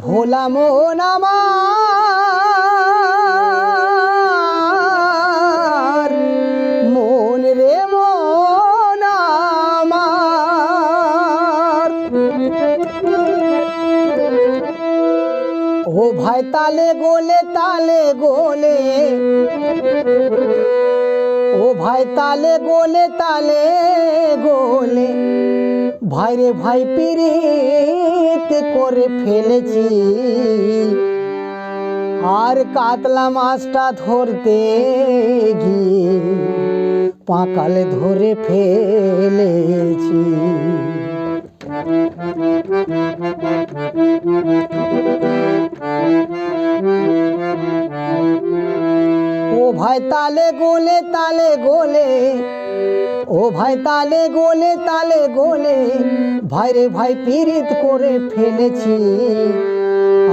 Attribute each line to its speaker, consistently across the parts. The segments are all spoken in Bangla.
Speaker 1: ভোলা মন আমার, মন রে মন আমার। ও ভাই তালে গোলে তালে গোলে, ও ভাই তালে গোলে তালে গোলে, ভাই রে ভাই পিরিত করে ফেলেছি। আর কাতলা মাছটা ধরতে গিয়ে পাকাল ধরে ফেলেছি। ও ভাই তালে গোলে তালে গোলে, ও ভাই তালে গোলে তালে গোলে, ভাই রে ভাই পিরিত করে ফেলেছি।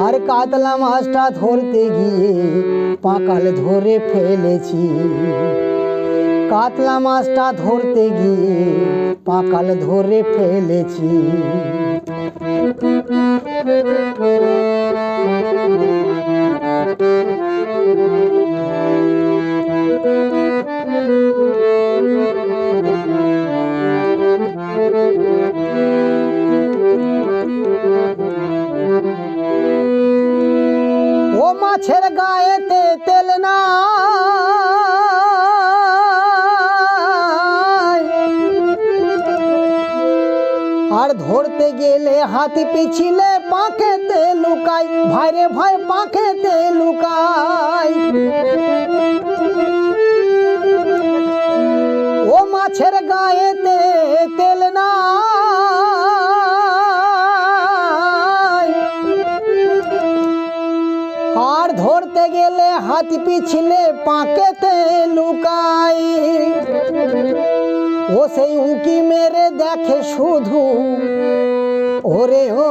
Speaker 1: আর কাতলা মাছটা ধরতে গিয়ে পাকাল ধরে ফেলেছি। কাতলা মাছটা ধরতে গিয়ে পাকাল ধরে ফেলেছি। ও মাছের গায়েতে তেল নাই, আর ধরতে গেলে হাতি পিছিলে পাখেতে লুকাই, ভাই রে ভাই পাখেতে লুকাই। ও মাছের গায়েতে তেল নাই, আর ধরতে গেলে হাতি পিছলে পাকেতে লুকাই। ও সেই উঁকি মেরে দেখে শুধু, ওরে ও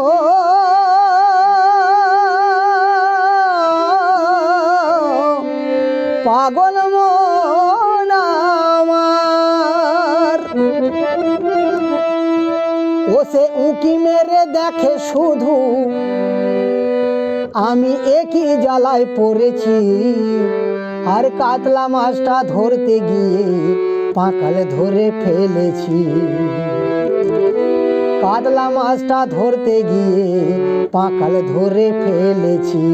Speaker 1: পাগল মন আমার। ও সে উঁকি মেরে দেখে শুধু, আমি একই জ্বালায় পড়েছি। আর কাতলা মাছটা ধরতে গিয়ে পাকাল ধরে ফেলেছি। কাতলা মাছটা ধরতে গিয়ে পাকাল ধরে ফেলেছি।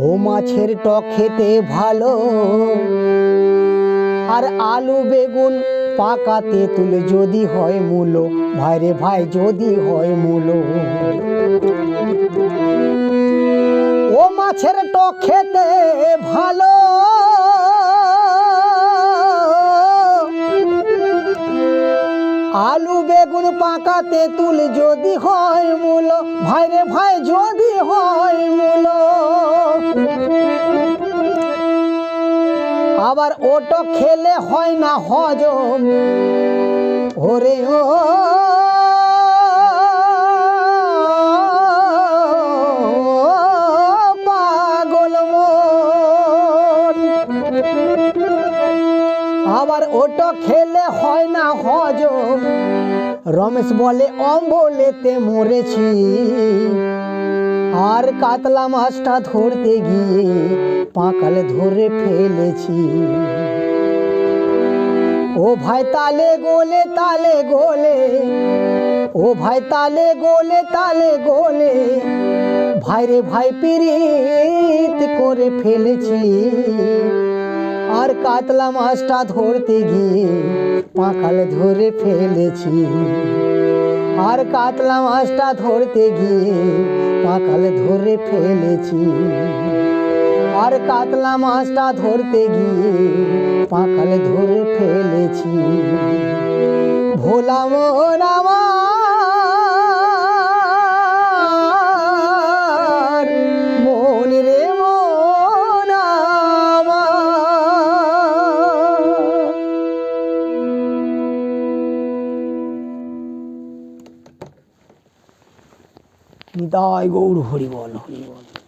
Speaker 1: ও মাছের টক খেতে ভালো, আর আলু বেগুন পাকা তেঁতুল যদি হয় মূলো, ভাই রে ভাই যদি হয় মূলো। ও মাছের টক খেতে ভালো, আলু বেগুন পাকা তেঁতুল যদি হয় মূলো, ভাই রে ভাই যদি হয় মূলো। আবার ওটো খেলে হয় না হজম, ওরে ও পাগল মন। আবার ওটো খেলে হয় না হজম, রমেশ বলে অম্বলেতে মরেছি। আর কাতলা মাছটা ধরতে গিয়ে পাকাল ধরে ফেলেছি। ও ভাই তালে গোলে তালে গোলে, ও ভাই তালে গোলে তালে গোলে, ভাই রে ভাই পিরিত করে ফেলেছি। আর কাতলা মাছটা ধরতে গিয়ে পাকাল ধরে ফেলেছি। আর কাতলা মাছটা ধরতে গিয়ে পাকাল ধরে ফেলেছি। আর কাতলা মাছটা ধরতে গিয়ে পাকাল ধরে ফেলেছি। ভোলা মন আমার, নিতাই গৌর হরিবল হরিবল।